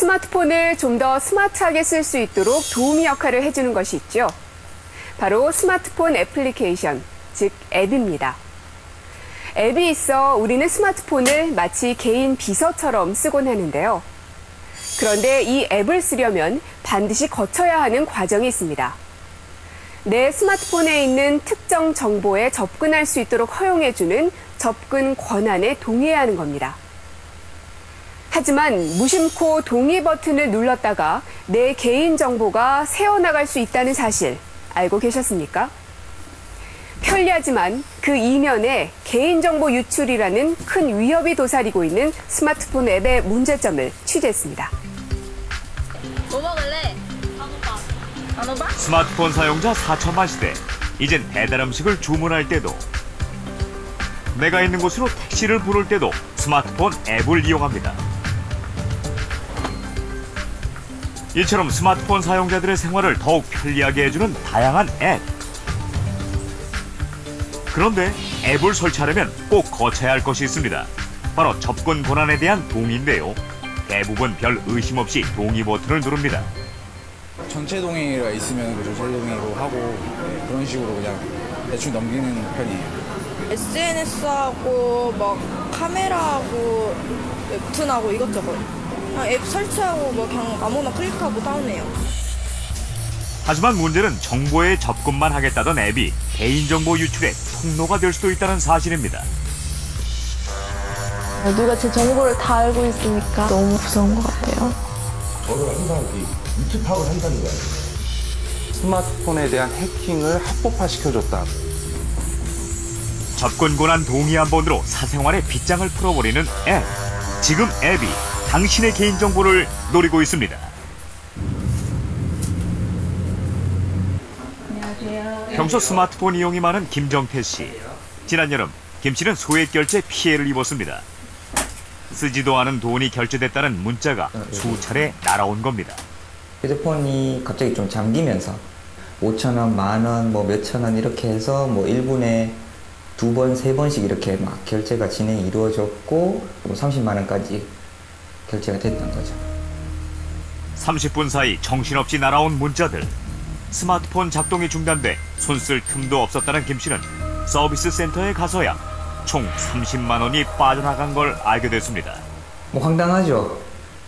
스마트폰을 좀 더 스마트하게 쓸 수 있도록 도우미 역할을 해주는 것이 있죠. 바로 스마트폰 애플리케이션, 즉 앱입니다. 앱이 있어 우리는 스마트폰을 마치 개인 비서처럼 쓰곤 하는데요. 그런데 이 앱을 쓰려면 반드시 거쳐야 하는 과정이 있습니다. 내 스마트폰에 있는 특정 정보에 접근할 수 있도록 허용해주는 접근 권한에 동의해야 하는 겁니다. 하지만 무심코 동의 버튼을 눌렀다가 내 개인 정보가 새어나갈 수 있다는 사실 알고 계셨습니까? 편리하지만 그 이면에 개인정보 유출이라는 큰 위협이 도사리고 있는 스마트폰 앱의 문제점을 취재했습니다. 뭐 먹을래? 단호박. 스마트폰 사용자 4천만 시대. 이젠 배달 음식을 주문할 때도, 내가 있는 곳으로 택시를 부를 때도 스마트폰 앱을 이용합니다. 이처럼 스마트폰 사용자들의 생활을 더욱 편리하게 해주는 다양한 앱. 그런데 앱을 설치하려면 꼭 거쳐야 할 것이 있습니다. 바로 접근 권한에 대한 동의인데요. 대부분 별 의심 없이 동의 버튼을 누릅니다. 전체 동의가 있으면 그 전체 동의로 하고 그런 식으로 그냥 대충 넘기는 편이에요. SNS하고 막 카메라하고 웹툰하고 이것저것. 그냥 앱 설치하고 뭐 그냥 아무나 클릭하고 다운해요. 하지만 문제는 정보에 접근만 하겠다던 앱이 개인정보 유출의 통로가 될 수도 있다는 사실입니다. 누가 제 정보를 다 알고 있으니까 너무 무서운 것 같아요. 저는 항상 위치 파악을 한다는 거예요. 스마트폰에 대한 해킹을 합법화시켜줬다. 접근 권한 동의 한 번으로 사생활의 빗장을 풀어버리는 앱. 지금 앱이 당신의 개인정보를 노리고 있습니다. 안녕하세요. 평소 스마트폰 이용이 많은 김정태 씨. 지난 여름 김 씨는 소액 결제 피해를 입었습니다. 쓰지도 않은 돈이 결제됐다는 문자가 수차례 날아온 겁니다. 휴대폰이 갑자기 좀 잠기면서 5,000원, 10,000원, 뭐 몇천 원 이렇게 해서 뭐 1분에 2번, 3번씩 이렇게 막 결제가 진행이 이루어졌고 30만 원까지 결제가 됐던 거죠. 30분 사이 정신없이 날아온 문자들. 스마트폰 작동이 중단돼 손 쓸 틈도 없었다는 김 씨는 서비스 센터에 가서야 총 30만 원이 빠져나간 걸 알게 됐습니다. 뭐 황당하죠.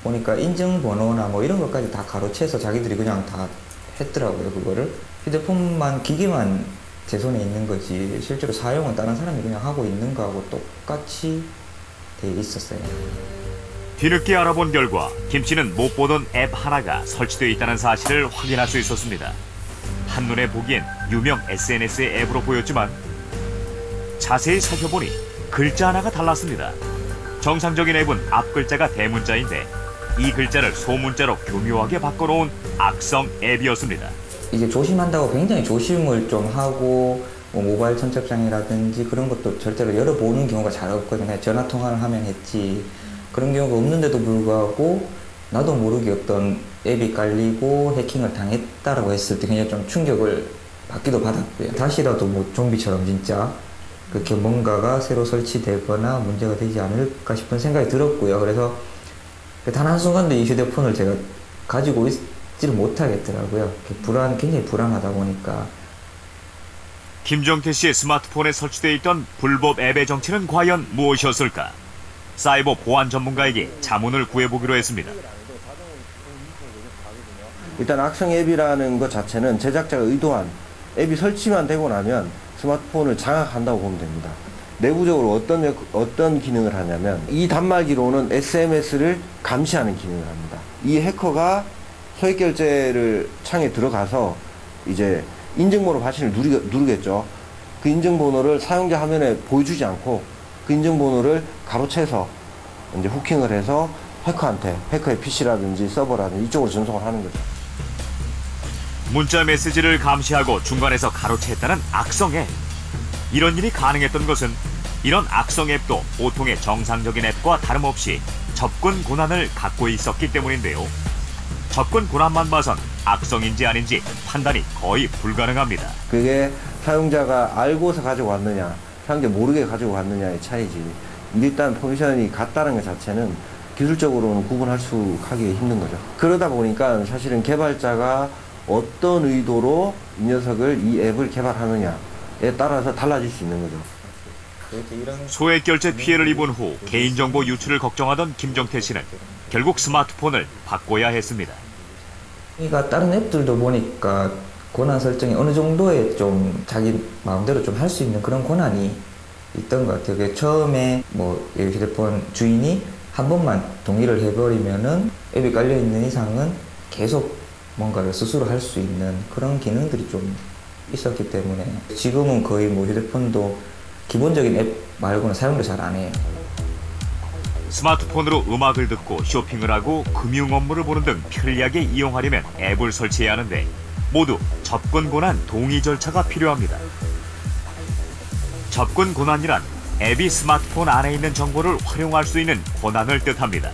보니까 인증번호나 뭐 이런 것까지 다 가로채서 자기들이 그냥 다 했더라고요, 그거를. 휴대폰만, 기기만 제 손에 있는 거지 실제로 사용은 다른 사람이 그냥 하고 있는 거하고 똑같이 돼 있었어요. 뒤늦게 알아본 결과 김 씨는 못 보던 앱 하나가 설치되어 있다는 사실을 확인할 수 있었습니다. 한눈에 보기엔 유명 SNS의 앱으로 보였지만 자세히 살펴보니 글자 하나가 달랐습니다. 정상적인 앱은 앞글자가 대문자인데 이 글자를 소문자로 교묘하게 바꿔놓은 악성 앱이었습니다. 이제 조심한다고 굉장히 조심을 좀 하고 뭐 모바일 청첩장이라든지 그런 것도 절대로 열어보는 경우가 잘 없거든요. 그냥 전화통화를 하면 했지. 그런 경우가 없는데도 불구하고 나도 모르게 어떤 앱이 깔리고 해킹을 당했다라고 했을 때 굉장히 좀 충격을 받기도 받았고요. 다시라도 뭐 좀비처럼 진짜 그렇게 뭔가가 새로 설치되거나 문제가 되지 않을까 싶은 생각이 들었고요. 그래서 단 한순간도 이 휴대폰을 제가 가지고 있지를 못하겠더라고요. 굉장히 불안하다 보니까. 김정태 씨의 스마트폰에 설치되어 있던 불법 앱의 정체는 과연 무엇이었을까? 사이버 보안 전문가에게 자문을 구해보기로 했습니다. 일단 악성 앱이라는 것 자체는 제작자가 의도한 앱이 설치만 되고 나면 스마트폰을 장악한다고 보면 됩니다. 내부적으로 어떤 기능을 하냐면 이 단말기로는 SMS를 감시하는 기능을 합니다. 이 해커가 소액 결제를 창에 들어가서 이제 인증번호 받침을 누르겠죠. 그 인증번호를 사용자 화면에 보여주지 않고 그 인증번호를 가로채서 이제 후킹을 해서 해커한테, 해커의 PC라든지 서버라든지 이쪽으로 전송을 하는 거죠. 문자 메시지를 감시하고 중간에서 가로챘다는 악성 앱. 이런 일이 가능했던 것은 이런 악성 앱도 보통의 정상적인 앱과 다름없이 접근 권한을 갖고 있었기 때문인데요. 접근 권한만 봐선 악성인지 아닌지 판단이 거의 불가능합니다. 그게 사용자가 알고서 가지고 왔느냐, 사용자 모르게 가지고 왔느냐의 차이지. 일단 퍼미션이 같다는 것 자체는 기술적으로는 구분하기 힘든 거죠. 그러다 보니까 사실은 개발자가 어떤 의도로 이 녀석을, 이 앱을 개발하느냐에 따라서 달라질 수 있는 거죠. 소액 결제 피해를 입은 후 개인정보 유출을 걱정하던 김정태 씨는 결국 스마트폰을 바꿔야 했습니다. 그러니까 다른 앱들도 보니까 권한 설정이 어느 정도의 좀 자기 마음대로 좀 할 수 있는 그런 권한이 있던 것 같아요. 그게 처음에 뭐 휴대폰 주인이 한 번만 동의를 해버리면은 앱이 깔려 있는 이상은 계속 뭔가를 스스로 할 수 있는 그런 기능들이 좀 있었기 때문에 지금은 거의 뭐 휴대폰도 기본적인 앱 말고는 사용도 잘 안 해요. 스마트폰으로 음악을 듣고 쇼핑을 하고 금융 업무를 보는 등 편리하게 이용하려면 앱을 설치해야 하는데 모두 접근 권한 동의 절차가 필요합니다. 접근 권한이란 앱이 스마트폰 안에 있는 정보를 활용할 수 있는 권한을 뜻합니다.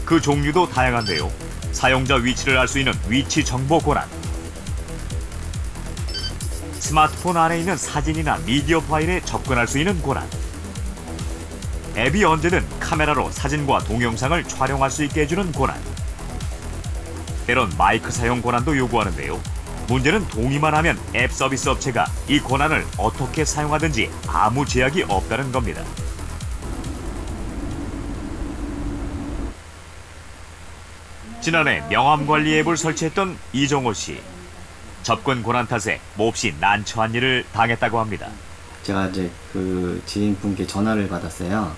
그 종류도 다양한데요. 사용자 위치를 알 수 있는 위치 정보 권한, 스마트폰 안에 있는 사진이나 미디어 파일에 접근할 수 있는 권한, 앱이 언제든 카메라로 사진과 동영상을 촬영할 수 있게 해주는 권한, 때론 마이크 사용 권한도 요구하는데요. 문제는 동의만 하면 앱 서비스 업체가 이 권한을 어떻게 사용하든지 아무 제약이 없다는 겁니다. 지난해 명함관리 앱을 설치했던 이정호 씨. 접근 권한 탓에 몹시 난처한 일을 당했다고 합니다. 제가 이제 그 지인분께 전화를 받았어요.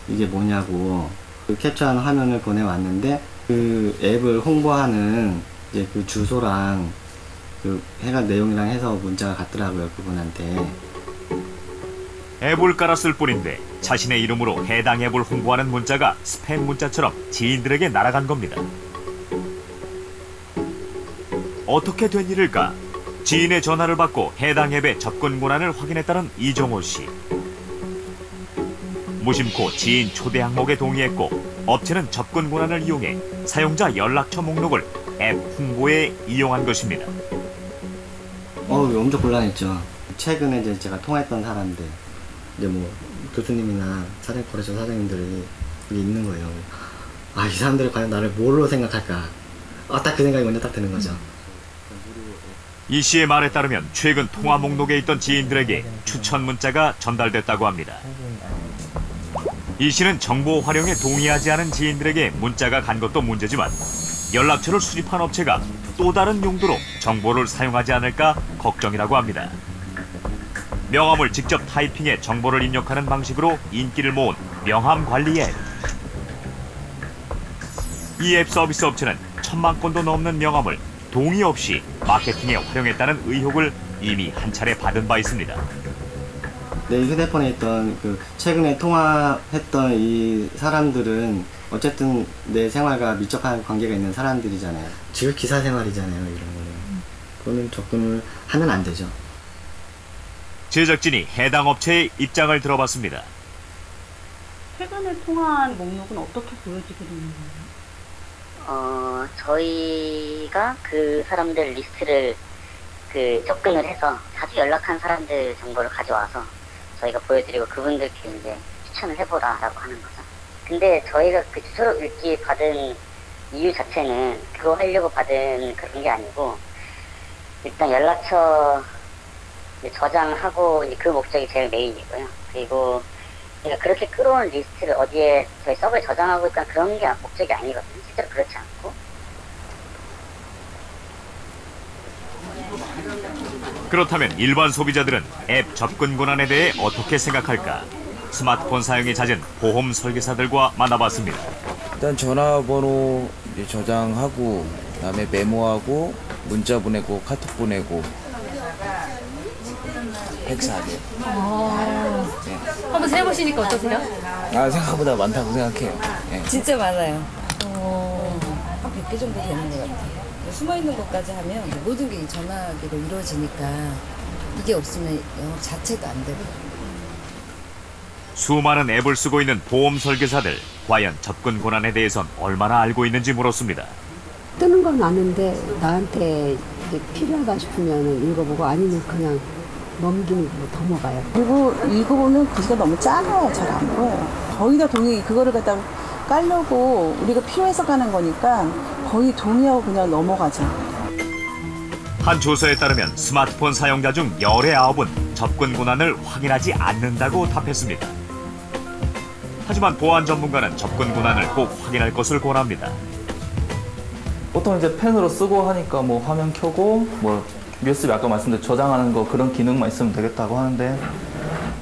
이게 뭐냐고 그 캡처한 화면을 보내왔는데 그 앱을 홍보하는 이제 그 주소랑 그 해간 내용이랑 해서 문자가 갔더라고요, 그분한테. 앱을 깔았을 뿐인데 자신의 이름으로 해당 앱을 홍보하는 문자가 스팸 문자처럼 지인들에게 날아간 겁니다. 어떻게 된 일일까? 지인의 전화를 받고 해당 앱의 접근 권한을 확인했다는 이정호 씨. 무심코 지인 초대 항목에 동의했고 업체는 접근 권한을 이용해 사용자 연락처 목록을 앱 홍보에 이용한 것입니다. 엄청 곤란했죠. 최근에 이제 제가 통화했던 사람들, 이제 뭐 교수님이나 거래처 사장님들이 여기 있는 거예요. 아, 이 사람들이 과연 나를 뭘로 생각할까? 딱 그 생각이 먼저 딱 드는 거죠. 이 씨의 말에 따르면 최근 통화 목록에 있던 지인들에게 추천 문자가 전달됐다고 합니다. 이 씨는 정보 활용에 동의하지 않은 지인들에게 문자가 간 것도 문제지만 연락처를 수집한 업체가 또 다른 용도로 정보를 사용하지 않을까 걱정이라고 합니다. 명함을 직접 타이핑해 정보를 입력하는 방식으로 인기를 모은 명함 관리 앱. 이 앱 서비스 업체는 1000만 건도 넘는 명함을 동의 없이 마케팅에 활용했다는 의혹을 이미 한 차례 받은 바 있습니다. 내 휴대폰에 있던 그 최근에 통화했던 이 사람들은 어쨌든 내 생활과 밀접한 관계가 있는 사람들이잖아요. 지금 기사 생활이잖아요, 이런 거는. 그거는 접근을 하면 안 되죠. 제작진이 해당 업체의 입장을 들어봤습니다. 최근에 통화한 목록은 어떻게 보여지게 되는 거예요? 저희가 그 사람들 리스트를 접근을 해서 자주 연락한 사람들 정보를 가져와서 저희가 보여드리고 그분들께 이제 추천을 해보라라고 하는 거죠. 근데 저희가 그 주소록 읽기 받은 이유 자체는 그거 하려고 받은 그런 게 아니고 일단 연락처 저장하고 그 목적이 제일 메인이고요. 그리고 그러니까 그렇게 끌어온 리스트를 어디에 저희 서버에 저장하고 있다 그런 게 목적이 아니거든요. 실제로 그렇지 않고. 그렇다면 일반 소비자들은 앱 접근 권한에 대해 어떻게 생각할까? 스마트폰 사용이 잦은 보험 설계사들과 만나봤습니다. 일단 전화번호 이제 저장하고 그다음에 메모하고 문자 보내고 카톡 보내고 팩스하게. 네. 한번 세보시니까 어떠세요? 생각보다 많다고 생각해요. 네. 진짜 많아요. 한 100개 정도 되는 것 같아요. 숨어있는 것까지 하면 모든 게 전화기로 이루어지니까 이게 없으면 영업 자체도 안 되고. 수많은 앱을 쓰고 있는 보험 설계사들, 과연 접근 권한에 대해선 얼마나 알고 있는지 물었습니다. 뜨는 건 아는데 나한테 이제 필요하다 싶으면 읽어보고 아니면 그냥 넘기는 걸로 넘어가요. 그리고 이거는 글씨가 너무 작아요. 잘 안 보여요. 거의 다 동의, 그거를 갖다 깔려고 우리가 필요해서 가는 거니까 거의 동의하고 그냥 넘어가죠. 한 조사에 따르면 스마트폰 사용자 중 열의 9은 접근 권한을 확인하지 않는다고 답했습니다. 하지만 보안 전문가는 접근 권한을 꼭 확인할 것을 권합니다. 보통 이제 펜으로 쓰고 하니까 뭐 화면 켜고 뭐 USB 아까 말씀드린 저장하는 거 그런 기능만 있으면 되겠다고 하는데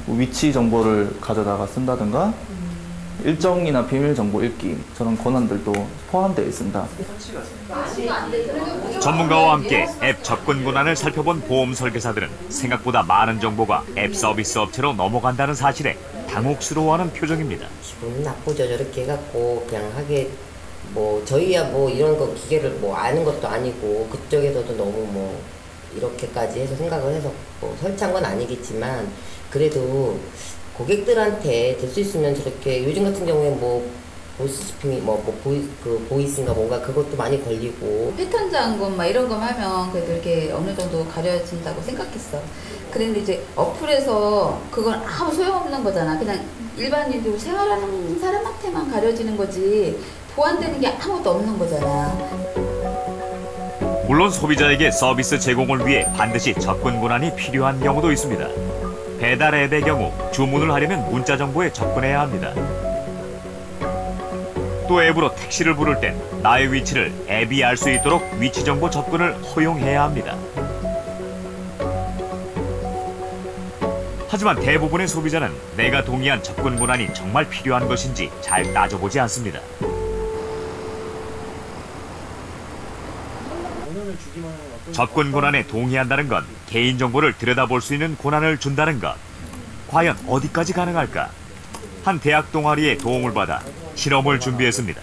뭐 위치 정보를 가져다가 쓴다든가 일정이나 비밀 정보 읽기 저런 권한들도 포함되어 있습니다. 전문가와 함께 앱 접근 권한을 살펴본 보험 설계사들은 생각보다 많은 정보가 앱 서비스 업체로 넘어간다는 사실에 당혹스러워하는 표정입니다. 기분 나쁘죠. 저렇게 해갖고 그냥 하게 뭐 저희야 뭐 이런 거 기계를 뭐 아는 것도 아니고 그쪽에서도 너무 뭐 이렇게까지 해서 생각을 해서 뭐 설치한 건 아니겠지만 그래도 고객들한테 될 수 있으면 저렇게 요즘 같은 경우에 뭐 보이스피밍 보이스인가 뭔가 그것도 많이 걸리고 패턴 잠금 막 이런 거 하면 그래도 이렇게 어느 정도 가려진다고 생각했어. 그런데 이제 어플에서 그건 아무 소용없는 거잖아. 그냥 일반인들 생활하는 사람한테만 가려지는 거지 보완되는 게 아무것도 없는 거잖아. 물론 소비자에게 서비스 제공을 위해 반드시 접근 권한이 필요한 경우도 있습니다. 배달 앱의 경우 주문을 하려면 문자 정보에 접근해야 합니다. 또 앱으로 택시를 부를 땐 나의 위치를 앱이 알 수 있도록 위치 정보 접근을 허용해야 합니다. 하지만 대부분의 소비자는 내가 동의한 접근 권한이 정말 필요한 것인지 잘 따져보지 않습니다. 접근 권한에 동의한다는 건 개인정보를 들여다볼 수 있는 권한을 준다는 것. 과연 어디까지 가능할까? 한 대학 동아리의 도움을 받아 실험을 준비했습니다.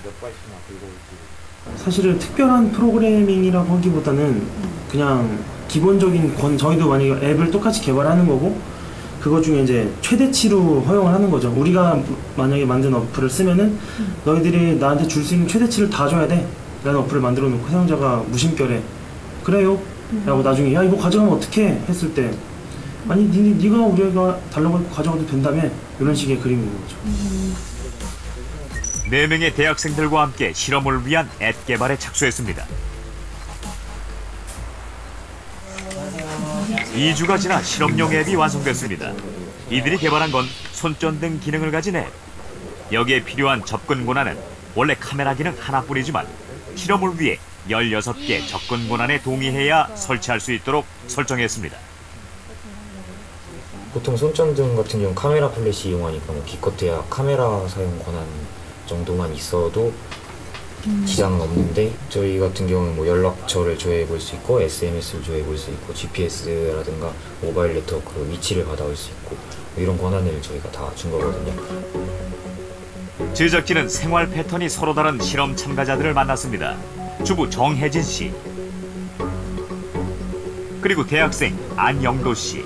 사실은 특별한 프로그래밍이라고 하기보다는 그냥 기본적인 저희도 만약에 앱을 똑같이 개발하는 거고 그것 중에 이제 최대치로 허용을 하는 거죠. 우리가 만약에 만든 어플을 쓰면은 너희들이 나한테 줄 수 있는 최대치를 다 줘야 돼 라는 어플을 만들어 놓고 사용자가 무심결에 그래요? 라고 나중에 야 이거 가져가면 어떡해? 했을 때 아니 네가 우리가 달라고 해서 가져가도 된다며 이런 식의 그림인 거죠. 4명의 대학생들과 함께 실험을 위한 앱 개발에 착수했습니다. 2주가 지나 실험용 앱이 완성됐습니다. 이들이 개발한 건 손전등 기능을 가진 앱. 여기에 필요한 접근 권한은 원래 카메라 기능 하나뿐이지만 실험을 위해 16개 접근 권한에 동의해야 설치할 수 있도록 설정했습니다. 보통 손전등 같은 경우는 카메라 플래시 이용하니까 뭐 기껏해야 카메라 사용 권한 정도만 있어도 지장은 없는데 저희 같은 경우는 뭐 연락처를 조회해 볼 수 있고 SMS를 조회해 볼 수 있고 GPS라든가 모바일 네트워크 위치를 받아올 수 있고 뭐 이런 권한을 저희가 다 준 거거든요. 제작진은 생활 패턴이 서로 다른 실험 참가자들을 만났습니다. 주부 정혜진 씨 그리고 대학생 안영도 씨.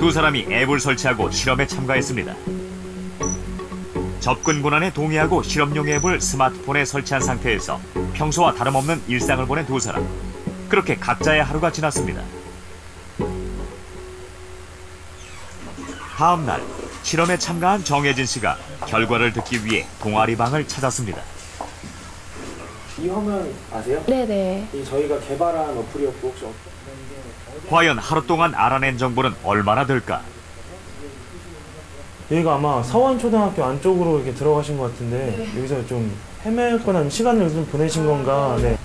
두 사람이 앱을 설치하고 실험에 참가했습니다. 접근 권한에 동의하고 실험용 앱을 스마트폰에 설치한 상태에서 평소와 다름없는 일상을 보낸 두 사람. 그렇게 각자의 하루가 지났습니다. 다음 날 실험에 참가한 정혜진 씨가 결과를 듣기 위해 동아리방을 찾았습니다. 이 화면 아세요? 네네. 이 저희가 개발한 어플이었고 혹시 과연 하루 동안 알아낸 정보는 얼마나 될까? 여기가 아마 서원초등학교 안쪽으로 이렇게 들어가신 것 같은데 네. 여기서 좀 헤매거나 시간을 좀 보내신 건가. 네.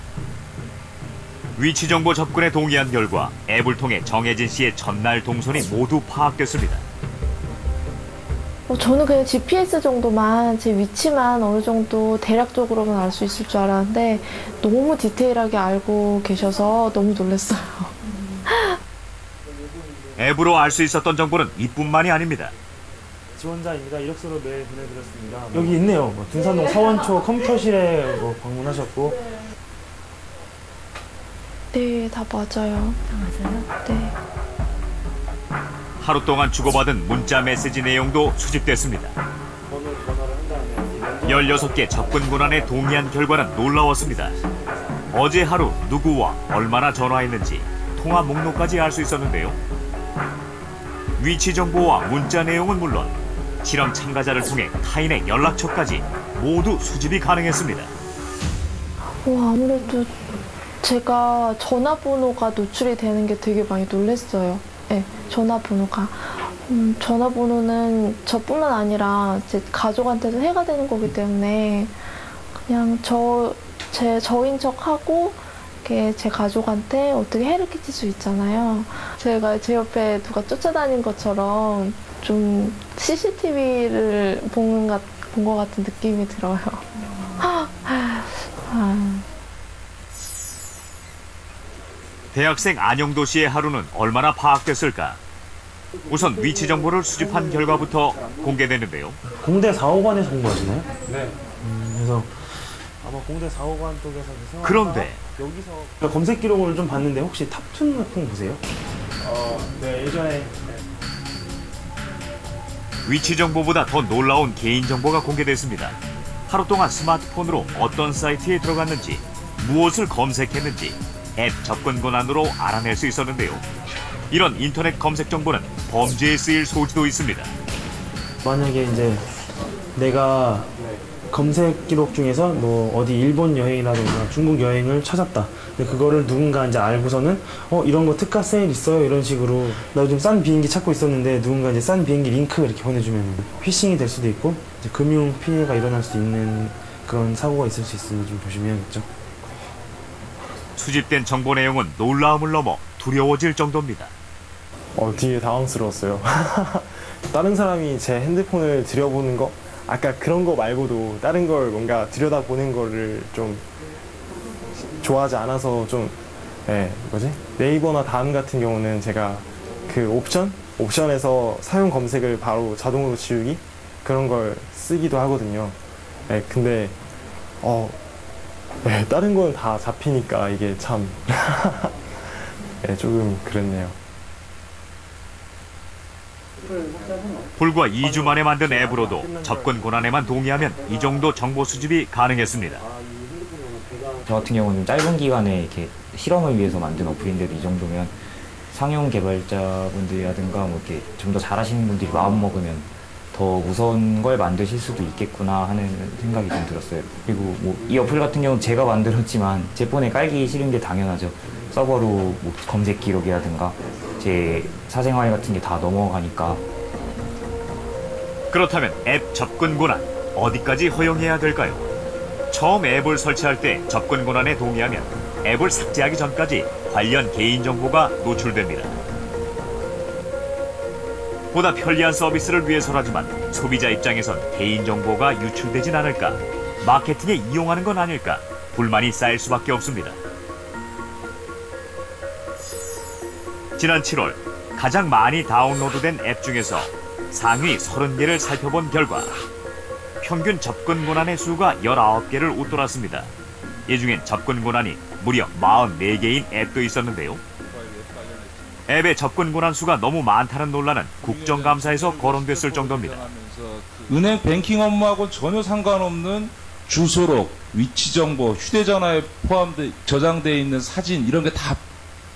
위치 정보 접근에 동의한 결과 앱을 통해 정혜진 씨의 전날 동선이 모두 파악됐습니다. 저는 그냥 GPS 정도만 제 위치만 어느 정도 대략적으로만 알 수 있을 줄 알았는데 너무 디테일하게 알고 계셔서 너무 놀랐어요. 앱으로 알 수 있었던 정보는 이뿐만이 아닙니다. 지원자입니다. 이력서로 메일 보내드렸습니다. 여기 있네요. 둔산동 서원초 컴퓨터실에 방문하셨고. 네, 다 맞아요. 다 맞아요? 네. 하루 동안 주고받은 문자 메시지 내용도 수집됐습니다. 16개 접근 권한에 동의한 결과는 놀라웠습니다. 어제 하루 누구와 얼마나 전화했는지 통화 목록까지 알 수 있었는데요. 위치 정보와 문자 내용은 물론 실험 참가자를 통해 타인의 연락처까지 모두 수집이 가능했습니다. 아무래도 제가 전화번호가 노출이 되는 게 되게 많이 놀랐어요. 네, 전화번호가. 전화번호는 저뿐만 아니라 제 가족한테도 해가 되는 거기 때문에 그냥 저인 척하고 이렇게 제 가족한테 어떻게 해를 끼칠 수 있잖아요. 제가 제 옆에 누가 쫓아다닌 것처럼 좀 CCTV를 본 것 같은 느낌이 들어요. 대학생 안영도 씨의 하루는 얼마나 파악됐을까? 우선 위치 정보를 수집한 결과부터 공개되는데요. 공대 4호관에서 공부하시나요? 네. 그래서 아마 공대 4호관 쪽에서 그런데 여기서 검색 기록을 좀 봤는데 혹시 탑툰 같은 거 보세요? 네, 예전에 위치 정보보다 더 놀라운 개인 정보가 공개됐습니다. 하루 동안 스마트폰으로 어떤 사이트에 들어갔는지, 무엇을 검색했는지 앱 접근 권한으로 알아낼 수 있었는데요. 이런 인터넷 검색 정보는 범죄에 쓰일 소지도 있습니다. 만약에 이제 내가 검색 기록 중에서 뭐 어디 일본 여행이라든가 중국 여행을 찾았다. 근데 그거를 누군가 이제 알고서는 이런 거 특가 세일 있어요 이런 식으로 나 요즘 싼 비행기 찾고 있었는데 누군가 이제 싼 비행기 링크 이렇게 보내주면 피싱이 될 수도 있고 이제 금융 피해가 일어날 수 있는 그런 사고가 있을 수 있으니 좀 조심해야겠죠. 수집된 정보 내용은 놀라움을 넘어 두려워질 정도입니다. 되게 당황스러웠어요. 다른 사람이 제 핸드폰을 들여보는 거? 아까 그런 거 말고도 다른 걸 뭔가 들여다보는 거를 좀 좋아하지 않아서 좀 네이버나 다음 같은 경우는 제가 그 옵션에서 사용 검색을 바로 자동으로 지우기 그런 걸 쓰기도 하거든요. 근데 다른 건 다 잡히니까 이게 참 조금 그랬네요. 불과 2주 만에 만든 앱으로도 접근 권한에만 동의하면 이 정도 정보 수집이 가능했습니다. 저 같은 경우는 짧은 기간에 이렇게 실험을 위해서 만든 어플인데도 이 정도면 상용 개발자분들이라든가 뭐 이렇게 좀 더 잘하시는 분들이 마음 먹으면 더 무서운 걸 만드실 수도 있겠구나 하는 생각이 좀 들었어요. 그리고 뭐 이 어플 같은 경우는 제가 만들었지만 제 폰에 깔기 싫은 게 당연하죠. 서버로 뭐 검색 기록이라든가 제 사생활 같은 게 다 넘어가니까. 그렇다면 앱 접근 권한 어디까지 허용해야 될까요? 처음 앱을 설치할 때 접근 권한에 동의하면 앱을 삭제하기 전까지 관련 개인정보가 노출됩니다. 보다 편리한 서비스를 위해서라지만 소비자 입장에선 개인정보가 유출되진 않을까, 마케팅에 이용하는 건 아닐까 불만이 쌓일 수밖에 없습니다. 지난 7월 가장 많이 다운로드된 앱 중에서 상위 30개를 살펴본 결과 평균 접근 권한의 수가 19개를 웃돌았습니다. 이 중엔 접근 권한이 무려 44개인 앱도 있었는데요. 앱의 접근 권한 수가 너무 많다는 논란은 국정감사에서 거론됐을 정도입니다. 은행 뱅킹 업무하고 전혀 상관없는 주소록, 위치정보, 휴대전화에 저장되어 있는 사진 이런 게 다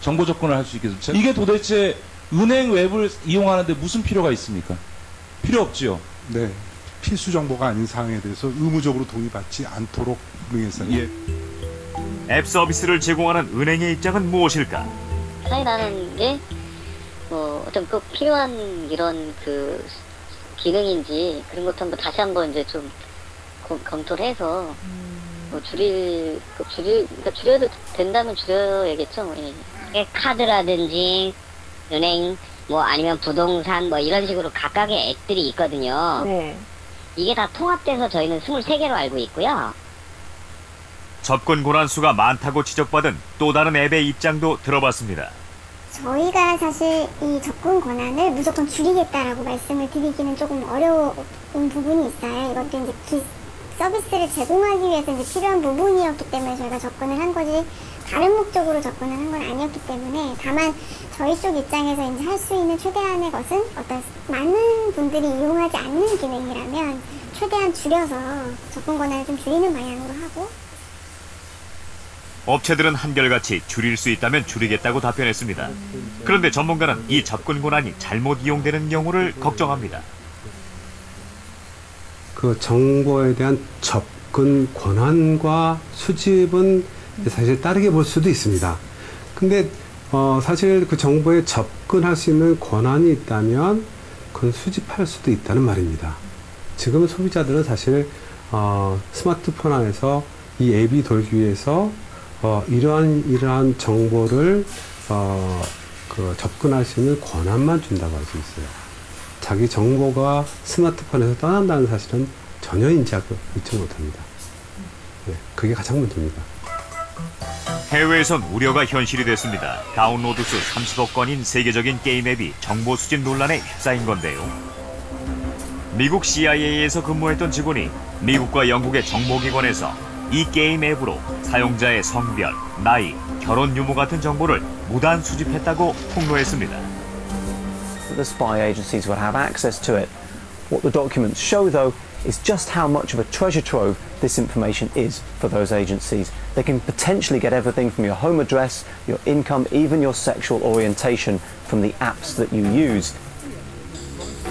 정보 접근을 할 수 있겠습니까? 이게 도대체 은행 웹을 이용하는데 무슨 필요가 있습니까? 필요 없지요. 네. 필수 정보가 아닌 사항에 대해서 의무적으로 동의받지 않도록 명했어요. 예. 앱 서비스를 제공하는 은행의 입장은 무엇일까? 차이나는 게 뭐 어떤 꼭 필요한 이런 그 기능인지 그런 것도 한번 다시 한번 이제 좀 검토를 해서 뭐 그러니까 줄여도 된다면 줄여야겠죠. 예. 카드라든지 은행 뭐 아니면 부동산 뭐 이런 식으로 각각의 앱들이 있거든요. 네. 이게 다 통합돼서 저희는 23개로 알고 있고요. 접근 권한 수가 많다고 지적받은 또 다른 앱의 입장도 들어봤습니다. 저희가 사실 이 접근 권한을 무조건 줄이겠다라고 말씀을 드리기는 조금 어려운 부분이 있어요. 이것도 이제 서비스를 제공하기 위해서 이제 필요한 부분이었기 때문에 저희가 접근을 한 거지 다른 목적으로 접근을 한 건 아니었기 때문에 다만 저희 쪽 입장에서 이제 할 수 있는 최대한의 것은 어떤 많은 분들이 이용하지 않는 기능이라면 최대한 줄여서 접근 권한을 좀 줄이는 방향으로 하고. 업체들은 한결같이 줄일 수 있다면 줄이겠다고 답변했습니다. 그런데 전문가는 이 접근 권한이 잘못 이용되는 경우를 걱정합니다. 그 정보에 대한 접근 권한과 수집은 사실 다르게 볼 수도 있습니다. 근데 사실 그 정보에 접근할 수 있는 권한이 있다면 그건 수집할 수도 있다는 말입니다. 지금 소비자들은 사실 스마트폰 안에서 이 앱이 돌기 위해서 이러한 정보를 접근할 수 있는 권한만 준다고 할 수 있어요. 자기 정보가 스마트폰에서 떠난다는 사실은 전혀 인지하고 있지 못합니다. 네, 그게 가장 문제입니다. 해외에선 우려가 현실이 됐습니다. 다운로드 수 30억 건인 세계적인 게임 앱이 정보 수집 논란에 휩싸인 건데요. 미국 CIA에서 근무했던 직원이 미국과 영국의 정보기관에서 이 게임 앱으로 사용자의 성별, 나이, 결혼 유무 같은 정보를 무단 수집했다고 폭로했습니다. The spy agencies will have access to it. What the documents show, though, is just how much of a treasure trove this information is for those agencies. They can potentially get everything from your home address, your income, even your sexual orientation from the apps that you use.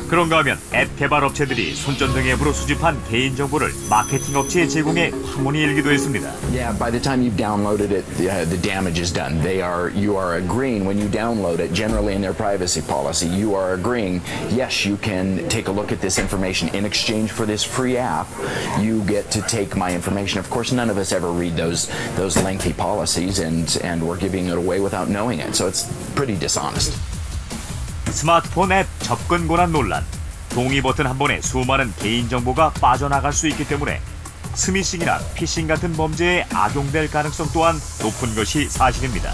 그런가 하면 앱 개발 업체들이 손전등 앱으로 수집한 개인정보를 마케팅 업체에 제공해 화문이 일기도 했습니다. Yeah, by the time you've downloaded it, the damage is done. You are agreeing when you download it, generally in their privacy policy, you are agreeing, yes, you can take a look at this information in exchange for this free app. You get to take my information. Of course, none of us ever read those lengthy policies, and we're giving it away without knowing it. So it's pretty dishonest. 스마트폰 앱 접근 권한 논란. 동의 버튼 한 번에 수많은 개인정보가 빠져나갈 수 있기 때문에 스미싱이나 피싱 같은 범죄에 악용될 가능성 또한 높은 것이 사실입니다.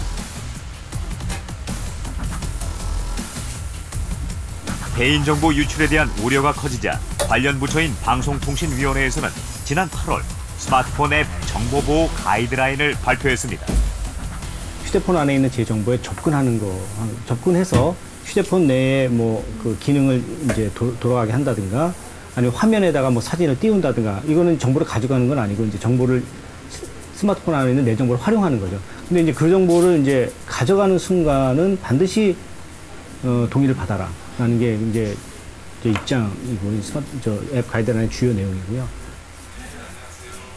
개인정보 유출에 대한 우려가 커지자 관련 부처인 방송통신위원회에서는 지난 8월 스마트폰 앱 정보보호 가이드라인을 발표했습니다. 휴대폰 안에 있는 제 정보에 접근해서 휴대폰 내에 그 기능을 이제 돌아가게 한다든가, 아니면 화면에다가 사진을 띄운다든가, 이거는 정보를 가져가는 건 아니고 이제 정보를 스마트폰 안에 있는 내 정보를 활용하는 거죠. 근데 이제 그 정보를 이제 가져가는 순간은 반드시 동의를 받아라라는 게 이제 제 입장이고 앱 가이드라인의 주요 내용이고요.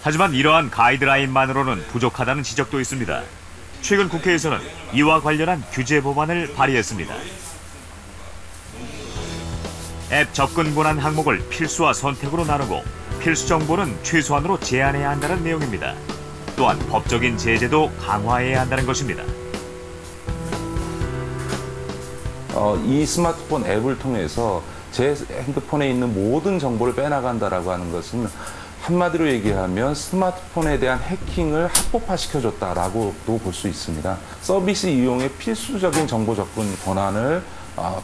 하지만 이러한 가이드라인만으로는 부족하다는 지적도 있습니다. 최근 국회에서는 이와 관련한 규제 법안을 발의했습니다. 앱 접근 권한 항목을 필수와 선택으로 나누고 필수 정보는 최소한으로 제한해야 한다는 내용입니다. 또한 법적인 제재도 강화해야 한다는 것입니다. 이 스마트폰 앱을 통해서 제 핸드폰에 있는 모든 정보를 빼나간다라고 하는 것은 한마디로 얘기하면 스마트폰에 대한 해킹을 합법화시켜줬다라고도 볼 수 있습니다. 서비스 이용의 필수적인 정보 접근 권한을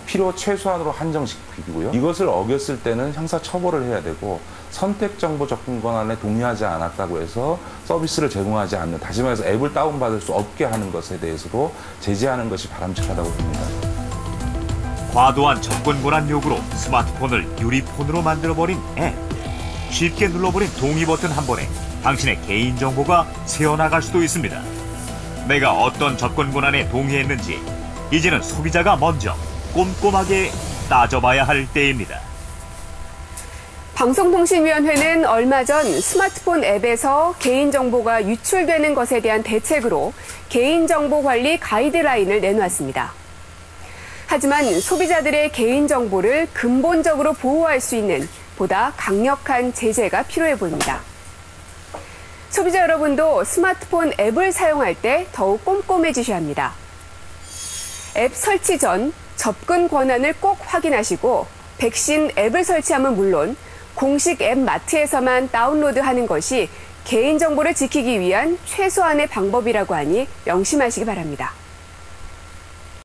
필요 최소한으로 한정시키고요. 이것을 어겼을 때는 형사 처벌을 해야 되고, 선택 정보 접근 권한에 동의하지 않았다고 해서 서비스를 제공하지 않는, 다시 말해서 앱을 다운받을 수 없게 하는 것에 대해서도 제재하는 것이 바람직하다고 봅니다. 과도한 접근 권한 요구로 스마트폰을 유리폰으로 만들어버린 앱. 쉽게 눌러버린 동의 버튼 한 번에 당신의 개인정보가 새어나갈 수도 있습니다. 내가 어떤 접근 권한에 동의했는지 이제는 소비자가 먼저 꼼꼼하게 따져봐야 할 때입니다. 방송통신위원회는 얼마 전 스마트폰 앱에서 개인정보가 유출되는 것에 대한 대책으로 개인정보 관리 가이드라인을 내놓았습니다. 하지만 소비자들의 개인정보를 근본적으로 보호할 수 있는 보다 강력한 제재가 필요해 보입니다. 소비자 여러분도 스마트폰 앱을 사용할 때 더욱 꼼꼼해지셔야 합니다. 앱 설치 전 접근 권한을 꼭 확인하시고, 백신 앱을 설치하면 물론 공식 앱 마트에서만 다운로드하는 것이 개인정보를 지키기 위한 최소한의 방법이라고 하니 명심하시기 바랍니다.